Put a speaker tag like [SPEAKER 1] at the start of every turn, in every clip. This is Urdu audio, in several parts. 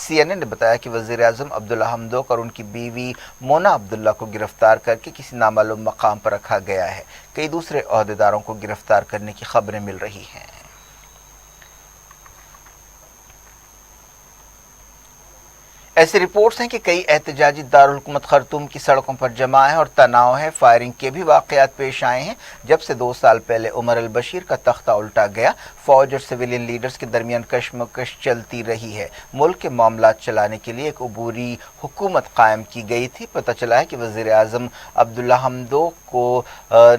[SPEAKER 1] CNN نے بتایا کہ وزیر اعظم عبداللہ حمدوک اور ان کی بیوی مونا عبداللہ کو گرفتار کر کے کسی نامعلوم مقام پر رکھا گیا ہے۔ کئی دوسرے عہدیداروں کو گرفتار کرنے کی خبریں مل رہی ہیں۔ ایسی رپورٹس ہیں کہ کئی احتجاجی دارالحکومت خرطوم کی سڑکوں پر جمع ہیں اور تناؤ ہے۔ فائرنگ کے بھی واقعات پیش آئے ہیں۔ جب سے 2 سال پہلے عمر البشیر کا تختہ الٹا گیا، فوج اور سویلین لیڈرز کے درمیان کشمکش چلتی رہی ہے۔ ملک کے معاملات چلانے کے لیے ایک عبوری حکومت قائم کی گئی تھی۔ پتہ چلا ہے کہ وزیر اعظم عبداللہ حمدوک کو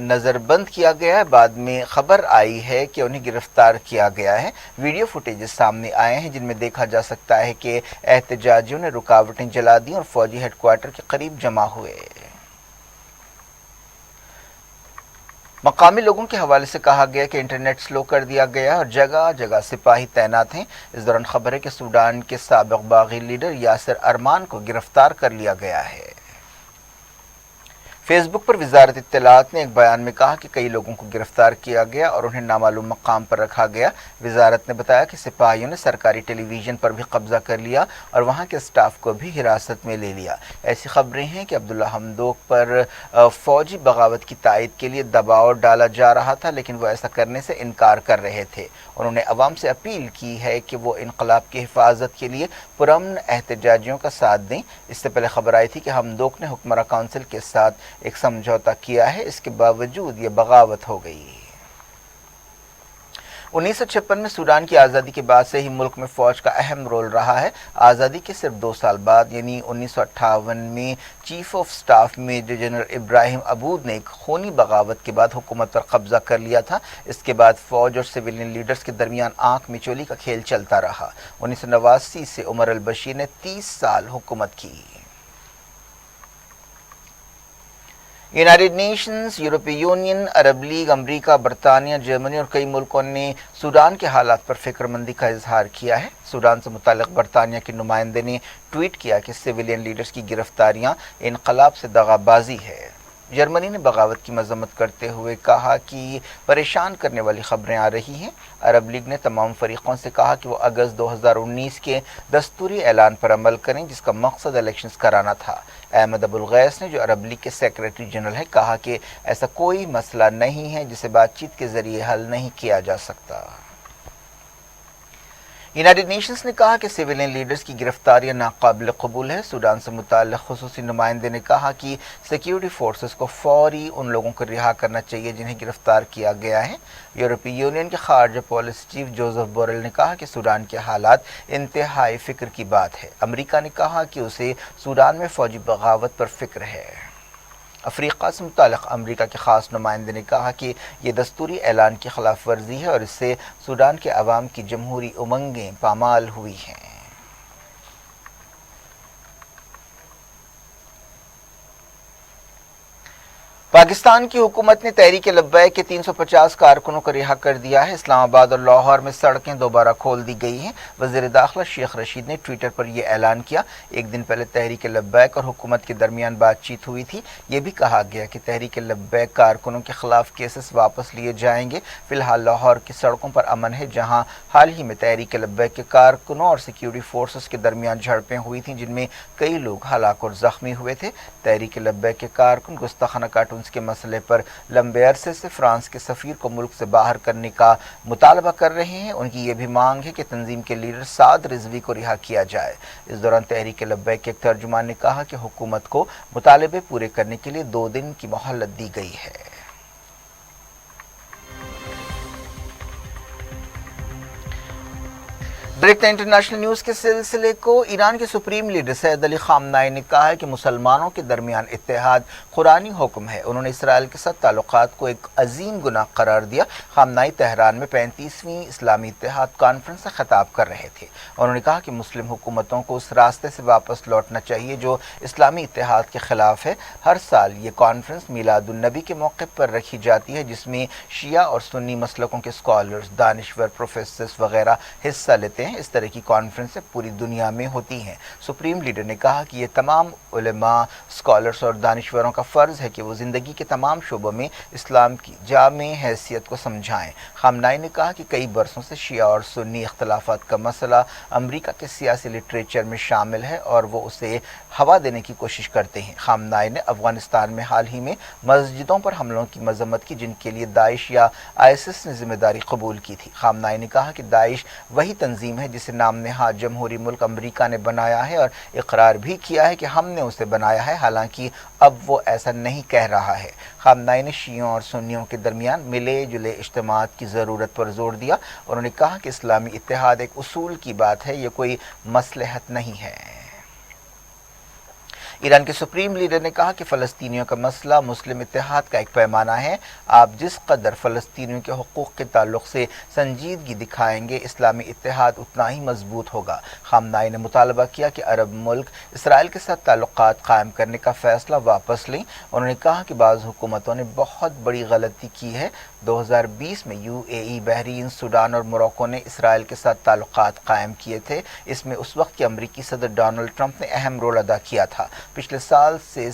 [SPEAKER 1] نظر بند کیا گیا ہے۔ بعد میں خبر آئی ہے کہ انہیں گرفتار کیا گیا ہے۔ ویڈیو فوٹیجز سامنے آئے ہیں جن میں دیکھا جا سکتا ہے کہ احتجاجیوں نے رکاوٹیں جلا دیں اور فوجی ہیڈ کوارٹر کے قریب جمع ہوئے۔ مقامی لوگوں کے حوالے سے کہا گیا کہ انٹرنیٹ سلو کر دیا گیا اور جگہ جگہ سپاہی تعینات ہیں۔ اس دوران خبر ہے کہ سوڈان کے سابق باغی لیڈر یاسر ارمان کو گرفتار کر لیا گیا ہے۔ فیس بک پر وزارت اطلاعات نے ایک بیان میں کہا کہ کئی لوگوں کو گرفتار کیا گیا اور انہیں نامعلوم مقام پر رکھا گیا۔ وزارت نے بتایا کہ سپاہیوں نے سرکاری ٹیلی ویژن پر بھی قبضہ کر لیا اور وہاں کے سٹاف کو بھی حراست میں لے لیا۔ ایسی خبریں ہیں کہ عبداللہ حمدوک پر فوجی بغاوت کی تائید کے لیے دباؤ ڈالا جا رہا تھا، لیکن وہ ایسا کرنے سے انکار کر رہے تھے۔ انہوں نے عوام سے اپیل کی ہے کہ وہ انقلاب کی حفاظت کے لیے پرامن احتجاجیوں کا ساتھ دیں۔ اس سے پہلے خبر آئی تھی کہ حمدوک نے حکمراں کونسل کے ساتھ ایک سمجھوتا کیا ہے، اس کے باوجود یہ بغاوت ہو گئی۔ 1956 میں سوڈان کی آزادی کے بعد سے ہی ملک میں فوج کا اہم رول رہا ہے۔ آزادی کے صرف 2 سال بعد یعنی 1958 میں chief of staff major general Ibrahim Abboud نے ایک خونی بغاوت کے بعد حکومت پر قبضہ کر لیا تھا۔ اس کے بعد فوج اور سویلین لیڈرز کے درمیان آنکھ میچولی کا کھیل چلتا رہا۔ 1989 سے عمر البشیر نے 30 سال حکومت کی۔ یونائیٹڈ نیشنز، یورپی یونین، عرب لیگ، امریکہ، برطانیہ، جرمنی اور کئی ملکوں نے سوڈان کے حالات پر فکر مندی کا اظہار کیا ہے۔ سوڈان سے متعلق برطانیہ کے نمائندے نے ٹویٹ کیا کہ سویلین لیڈرز کی گرفتاریاں انقلاب سے دغا بازی ہے۔ جرمنی نے بغاوت کی مذمت کرتے ہوئے کہا کہ پریشان کرنے والی خبریں آ رہی ہیں۔ عرب لیگ نے تمام فریقوں سے کہا کہ وہ اگست 2019 کے دستوری اعلان پر عمل کریں جس کا مقصد الیکشنز کرانا تھا۔ احمد ابو الغیث نے جو عرب لیگ کے سیکریٹری جنرل ہے کہا کہ ایسا کوئی مسئلہ نہیں ہے جسے بات چیت کے ذریعے حل نہیں کیا جا سکتا۔ یونائیٹڈ نیشنز نے کہا کہ سویلین لیڈرز کی گرفتاریاں ناقابل قبول ہے۔ سوڈان سے متعلق خصوصی نمائندے نے کہا کہ سیکیورٹی فورسز کو فوری ان لوگوں کو رہا کرنا چاہیے جنہیں گرفتار کیا گیا ہے۔ یورپی یونین کے خارجہ پالیسی چیف جوزف بوریل نے کہا کہ سوڈان کے حالات انتہائی فکر کی بات ہے۔ امریکہ نے کہا کہ اسے سوڈان میں فوجی بغاوت پر فکر ہے۔ افریقہ سے متعلق امریکہ کے خاص نمائندے نے کہا کہ یہ دستوری اعلان کی خلاف ورزی ہے اور اس سے سوڈان کے عوام کی جمہوری امنگیں پامال ہوئی ہیں۔ پاکستان کی حکومت نے تحریک لبیک کے 350 کارکنوں کو رہا کر دیا ہے۔ اسلام آباد اور لاہور میں سڑکیں دوبارہ کھول دی گئی ہیں۔ وزیر داخلہ شیخ رشید نے ٹویٹر پر یہ اعلان کیا۔ ایک دن پہلے تحریک لبیک اور حکومت کے درمیان بات چیت ہوئی تھی۔ یہ بھی کہا گیا کہ تحریک لبیک کارکنوں کے خلاف کیسز واپس لیے جائیں گے۔ فی الحال لاہور کی سڑکوں پر امن ہے، جہاں حال ہی میں تحریک لبیک کے کارکنوں اور سیکیورٹی فورسز کے درمیان جھڑپیں ہوئی تھیں جن میں کئی لوگ ہلاک اور زخمی ہوئے تھے۔ تحریک لبیک کے کارکن گستاخانہ کارٹونز کے مسئلے پر لمبے عرصے سے فرانس کے سفیر کو ملک سے باہر کرنے کا مطالبہ کر رہے ہیں۔ ان کی یہ بھی مانگ ہے کہ تنظیم کے لیڈر سعد رضوی کو رہا کیا جائے۔ اس دوران تحریک لبیک کے ایک ترجمان نے کہا کہ حکومت کو مطالبے پورے کرنے کے لیے 2 دن کی مہلت دی گئی ہے۔ ڈائریکٹ انٹرنیشنل نیوز کے سلسلے کو ایران کے سپریم لیڈر سید علی خامنائی نے کہا ہے کہ مسلمانوں کے درمیان اتحاد قرآنی حکم ہے۔ انہوں نے اسرائیل کے ساتھ تعلقات کو ایک عظیم گناہ قرار دیا۔ خامنائی تہران میں 35ویں اسلامی اتحاد کانفرنس سے خطاب کر رہے تھے۔ انہوں نے کہا کہ مسلم حکومتوں کو اس راستے سے واپس لوٹنا چاہیے جو اسلامی اتحاد کے خلاف ہے۔ ہر سال یہ کانفرنس میلاد النبی کے موقع پر رکھی جاتی ہے جس میں شیعہ اور سنی مسلکوں کے اسکالرز، دانشور، پروفیسرز وغیرہ حصہ لیتے ہیں۔ ہیں اس طرح کی کانفرنسیں پوری دنیا میں ہوتی ہیں۔ سپریم لیڈر نے کہا کہ یہ تمام علماء، اسکالرس اور دانشوروں کا فرض ہے کہ وہ زندگی کے تمام شعبوں میں اسلام کی جامع حیثیت کو سمجھائیں۔ خامنہ ای نے کہا کہ کئی برسوں سے شیعہ اور سنی اختلافات کا مسئلہ امریکہ کے سیاسی لٹریچر میں شامل ہے اور وہ اسے ہوا دینے کی کوشش کرتے ہیں۔ خامنہ ای نے افغانستان میں حال ہی میں مسجدوں پر حملوں کی مذمت کی جن کے لیے داعش یا ISIS نے ذمہ داری قبول کی تھی۔ خامنہ ای نے کہا کہ داعش وہی تنظیم ہے جسے نام نہاد جمہوری ملک امریکہ نے بنایا ہے اور اقرار بھی کیا ہے کہ ہم نے اسے بنایا ہے، حالانکہ اب وہ ایسا نہیں کہہ رہا ہے۔ خامنہ ای نے شیعوں اور سنیوں کے درمیان ملے جلے اجتماعات کی ضرورت پر زور دیا۔ انہوں نے کہا کہ اسلامی اتحاد ایک اصول کی بات ہے، یہ کوئی مصلحت نہیں ہے۔ ایران کے سپریم لیڈر نے کہا کہ فلسطینیوں کا مسئلہ مسلم اتحاد کا ایک پیمانہ ہے۔ آپ جس قدر فلسطینیوں کے حقوق کے تعلق سے سنجیدگی دکھائیں گے، اسلامی اتحاد اتنا ہی مضبوط ہوگا۔ خامنہ ای نے مطالبہ کیا کہ عرب ملک اسرائیل کے ساتھ تعلقات قائم کرنے کا فیصلہ واپس لیں۔ انہوں نے کہا کہ بعض حکومتوں نے بہت بڑی غلطی کی ہے۔ 2020 میں UAE، بحرین، سوڈان اور موروکو نے اسرائیل کے ساتھ تعلقات قائم کیے تھے۔ اس میں اس وقت کے امریکی صدر ڈونلڈ ٹرمپ نے اہم رول ادا کیا تھا۔ پچھلے سال سے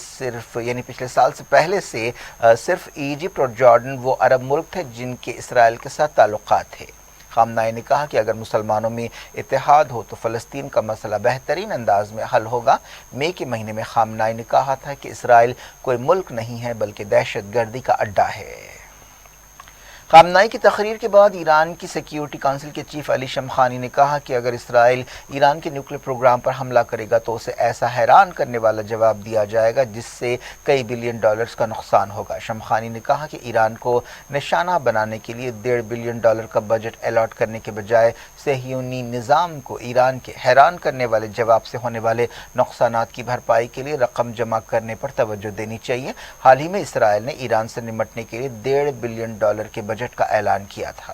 [SPEAKER 1] پہلے سے صرف ایجپٹ اور جارڈن وہ عرب ملک تھے جن کے اسرائیل کے ساتھ تعلقات تھے۔ خامنہ ای نے کہا کہ اگر مسلمانوں میں اتحاد ہو تو فلسطین کا مسئلہ بہترین انداز میں حل ہوگا۔ مئی کے مہینے میں خامنہ ای نے کہا تھا کہ اسرائیل کوئی ملک نہیں ہے بلکہ دہشت گردی کا اڈا ہے۔ خامنہ ای کی تقریر کے بعد ایران کی سیکیورٹی کونسل کے چیف علی شمخانی نے کہا کہ اگر اسرائیل ایران کے نیوکلیر پروگرام پر حملہ کرے گا تو اسے ایسا حیران کرنے والا جواب دیا جائے گا جس سے کئی بلین ڈالرز کا نقصان ہوگا۔ شمخانی نے کہا کہ ایران کو نشانہ بنانے کے لیے $1.5 بلین کا بجٹ الاٹ کرنے کے بجائے صہیونی نظام کو ایران کے حیران کرنے والے جواب سے ہونے والے نقصانات کی بھرپائی کے لیے رقم جمع کرنے پر توجہ دینی چاہیے۔ حال ہی میں اسرائیل نے ایران سے نمٹنے کے لیے $1.5 بلین کے بجٹ کا اعلان کیا تھا۔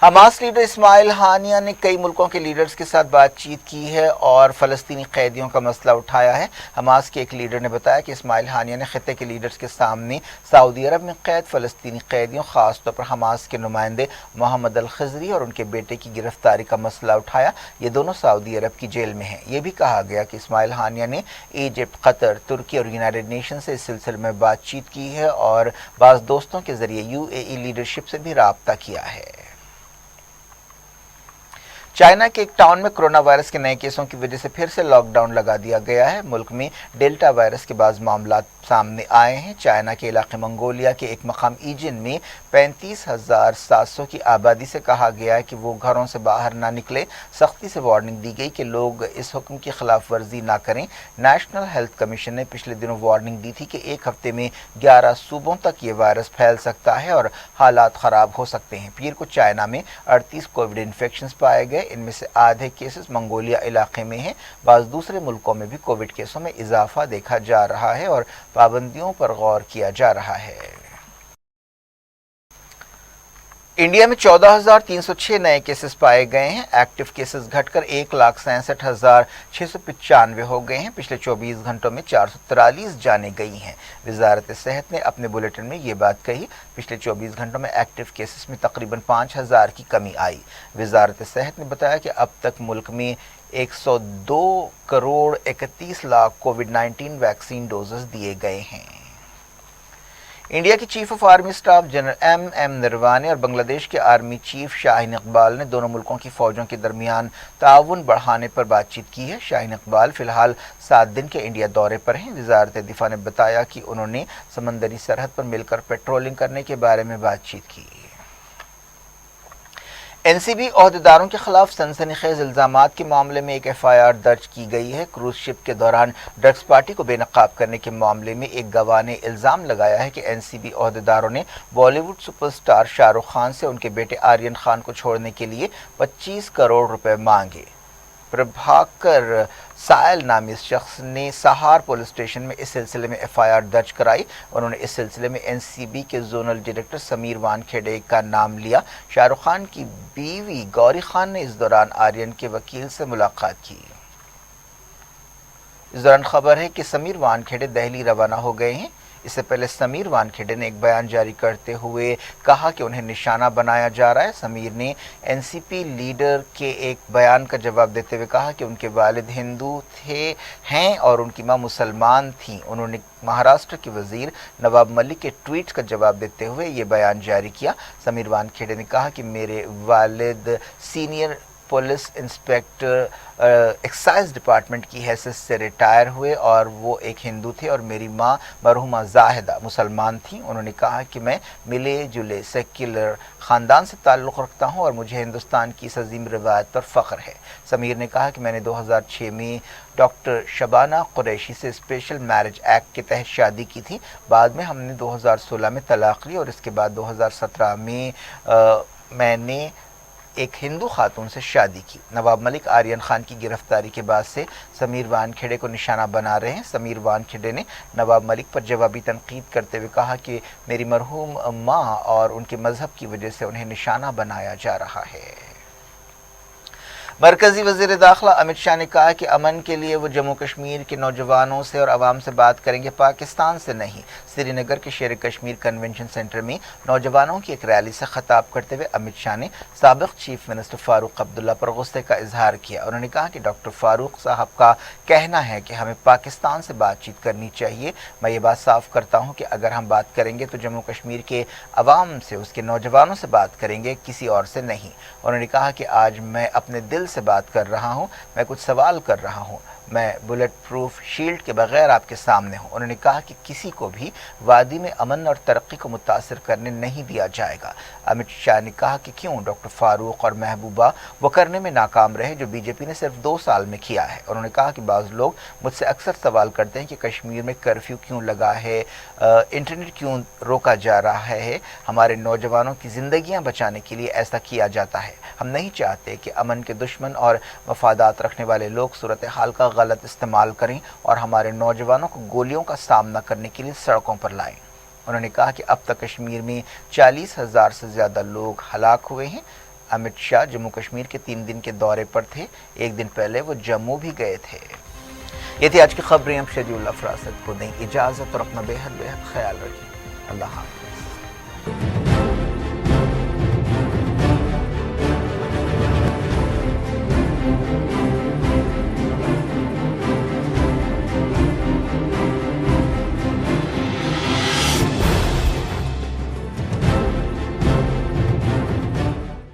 [SPEAKER 1] حماس لیڈر اسماعیل ہانیہ نے کئی ملکوں کے لیڈرز کے ساتھ بات چیت کی ہے اور فلسطینی قیدیوں کا مسئلہ اٹھایا ہے۔ حماس کے ایک لیڈر نے بتایا کہ اسماعیل ہانیہ نے خطے کے لیڈرز کے سامنے سعودی عرب میں قید فلسطینی قیدیوں، خاص طور پر حماس کے نمائندے محمد الخضری اور ان کے بیٹے کی گرفتاری کا مسئلہ اٹھایا۔ یہ دونوں سعودی عرب کی جیل میں ہیں۔ یہ بھی کہا گیا کہ اسماعیل ہانیہ نے ایجپٹ، قطر، ترکی اور یونائیٹڈ نیشن سے اس سلسلے میں بات چیت کی ہے اور بعض دوستوں کے ذریعے UAE لیڈرشپ سے بھی رابطہ کیا ہے۔ چائنا کے ایک ٹاؤن میں کرونا وائرس کے نئے کیسوں کی وجہ سے پھر سے لاک ڈاؤن لگا دیا گیا ہے۔ ملک میں ڈیلٹا وائرس کے بعض معاملات سامنے آئے ہیں۔ چائنا کے علاقے منگولیا کے ایک مقام ایجن میں 35,700 کی آبادی سے کہا گیا ہے کہ وہ گھروں سے باہر نہ نکلے۔ سختی سے وارننگ دی گئی کہ لوگ اس حکم کی خلاف ورزی نہ کریں۔ نیشنل ہیلتھ کمیشن نے پچھلے دنوں وارننگ دی تھی کہ ایک ہفتے میں 11 صوبوں تک یہ وائرس پھیل سکتا ہے اور حالات خراب ہو سکتے ہیں۔ پیر کو چائنا میں 38 کووڈ انفیکشنز پائے گئے، ان میں سے آدھے کیسز منگولیا علاقے میں ہیں۔ بعض دوسرے ملکوں میں بھی کووڈ کیسوں میں اضافہ دیکھا جا رہا ہے اور پابندیوں پر غور کیا جا رہا ہے۔ انڈیا میں 14,306 نئے کیسز پائے گئے ہیں۔ ایکٹیو کیسز گھٹ کر 1,67,695 ہو گئے ہیں۔ پچھلے 24 گھنٹوں میں 443 جانیں گئی ہیں۔ وزارت صحت نے اپنے بلیٹن میں یہ بات کہی۔ پچھلے 24 گھنٹوں میں ایکٹیو کیسز میں تقریباً 5,000 کی کمی آئی۔ وزارت صحت نے بتایا کہ اب تک ملک میں 102,31,00,000 کووڈ-19 ویکسین ڈوزز دیے گئے ہیں۔ انڈیا کے chief of army staff general M.M. Naravane اور بنگلہ دیش کے آرمی چیف شاہین اقبال نے دونوں ملکوں کی فوجوں کے درمیان تعاون بڑھانے پر بات چیت کی ہے۔ شاہین اقبال فی الحال 7 دن کے انڈیا دورے پر ہیں۔ وزارت دفاع نے بتایا کہ انہوں نے سمندری سرحد پر مل کر پیٹرولنگ کرنے کے بارے میں بات چیت کی۔ NCB عہدیداروں کے خلاف سنسنی خیز الزامات کے معاملے میں ایک FIR درج کی گئی ہے۔ کروز شپ کے دوران ڈرگس پارٹی کو بے نقاب کرنے کے معاملے میں ایک گواہ نے الزام لگایا ہے کہ NCB عہدیداروں نے بالی would super star Shah Rukh Khan سے ان کے بیٹے آرین خان کو چھوڑنے کے لیے 25 کروڑ روپے مانگے۔ پربھاکر سائل نامی اس شخص نے سہار پولیس اسٹیشن میں اس سلسلے میں FIR درج کرائی۔ انہوں نے اس سلسلے میں NCB کے زونل ڈائریکٹر سمیر وانکھیڑے کا نام لیا۔ شاہ رخ خان کی بیوی گوری خان نے اس دوران آرین کے وکیل سے ملاقات کی۔ اس دوران خبر ہے کہ سمیر وانکھیڑے دہلی روانہ ہو گئے ہیں۔ اس سے پہلے سمیر وانکھیڑے نے ایک بیان جاری کرتے ہوئے کہا کہ انہیں نشانہ بنایا جا رہا ہے۔ سمیر نے این سی پی لیڈر کے ایک بیان کا جواب دیتے ہوئے کہا کہ ان کے والد ہندو ہیں اور ان کی ماں مسلمان تھیں۔ انہوں نے مہاراشٹر کے وزیر نواب ملک کے ٹویٹ کا جواب دیتے ہوئے یہ بیان جاری کیا۔ سمیر وانکھیڑے نے کہا کہ میرے والد senior police inspector excise department کی حیثیت سے ریٹائر ہوئے اور وہ ایک ہندو تھے اور میری ماں مرحومہ زاہدہ مسلمان تھیں۔ انہوں نے کہا کہ میں ملے جلے سیکولر خاندان سے تعلق رکھتا ہوں اور مجھے ہندوستان کی اس عظیم روایت پر فخر ہے۔ سمیر نے کہا کہ میں نے 2006 میں ڈاکٹر شبانہ قریشی سے اسپیشل میرج ایکٹ کے تحت شادی کی تھی۔ بعد میں ہم نے 2016 میں طلاق لی اور اس کے بعد 2017 میں میں نے ایک ہندو خاتون سے شادی کی۔ نواب ملک آرین خان کی گرفتاری کے بعد سے سمیر وانکھیڑے کو نشانہ بنا رہے ہیں۔ سمیر وانکھیڑے نے نواب ملک پر جوابی تنقید کرتے ہوئے کہا کہ میری مرحوم ماں اور ان کے مذہب کی وجہ سے انہیں نشانہ بنایا جا رہا ہے۔ مرکزی وزیر داخلہ امت شاہ نے کہا کہ امن کے لیے وہ جموں کشمیر کے نوجوانوں سے اور عوام سے بات کریں گے، پاکستان سے نہیں۔ سری نگر کے شیر کشمیر کنونشن سینٹر میں نوجوانوں کی ایک ریلی سے خطاب کرتے ہوئے امت شاہ نے سابق چیف منسٹر فاروق عبداللہ پر غصے کا اظہار کیا۔ انہوں نے کہا کہ ڈاکٹر فاروق صاحب کا کہنا ہے کہ ہمیں پاکستان سے بات چیت کرنی چاہیے۔ میں یہ بات صاف کرتا ہوں کہ اگر ہم بات کریں گے تو جموں کشمیر کے عوام سے، اس کے نوجوانوں سے بات کریں گے، کسی اور سے نہیں۔ انہوں نے کہا کہ آج میں اپنے دل سے بات کر رہا ہوں، میں کچھ سوال کر رہا ہوں، میں بلٹ پروف شیلڈ کے بغیر آپ کے سامنے ہوں۔ انہوں نے کہا کہ کسی کو بھی وادی میں امن اور ترقی کو متاثر کرنے نہیں دیا جائے گا۔ امت شاہ نے کہا کہ کیوں ڈاکٹر فاروق اور محبوبہ وہ کرنے میں ناکام رہے جو بی جے پی نے صرف 2 سال میں کیا ہے۔ انہوں نے کہا کہ بعض لوگ مجھ سے اکثر سوال کرتے ہیں کہ کشمیر میں کرفیو کیوں لگا ہے، انٹرنیٹ کیوں روکا جا رہا ہے، ہمارے نوجوانوں کی زندگیاں بچانے کے لیے ایسا کیا جاتا ہے۔ ہم نہیں چاہتے کہ امن کے دشمن اور مفادات رکھنے والے لوگ صورتحال کا غلط استعمال کریں اور ہمارے نوجوانوں کو گولیوں کا سامنا کرنے کے لیے سڑکوں پر لائیں۔ انہوں نے کہا کہ اب تک کشمیر میں 40,000 سے زیادہ لوگ ہلاک ہوئے ہیں۔ امت شاہ جموں کشمیر کے 3 دن کے دورے پر تھے، ایک دن پہلے وہ جموں بھی گئے تھے۔ یہ تھی آج کی خبریں۔ اب شیڈیول افراست کو دیں اجازت اور اپنا بے حد خیال رکھیں۔ اللہ حافظ۔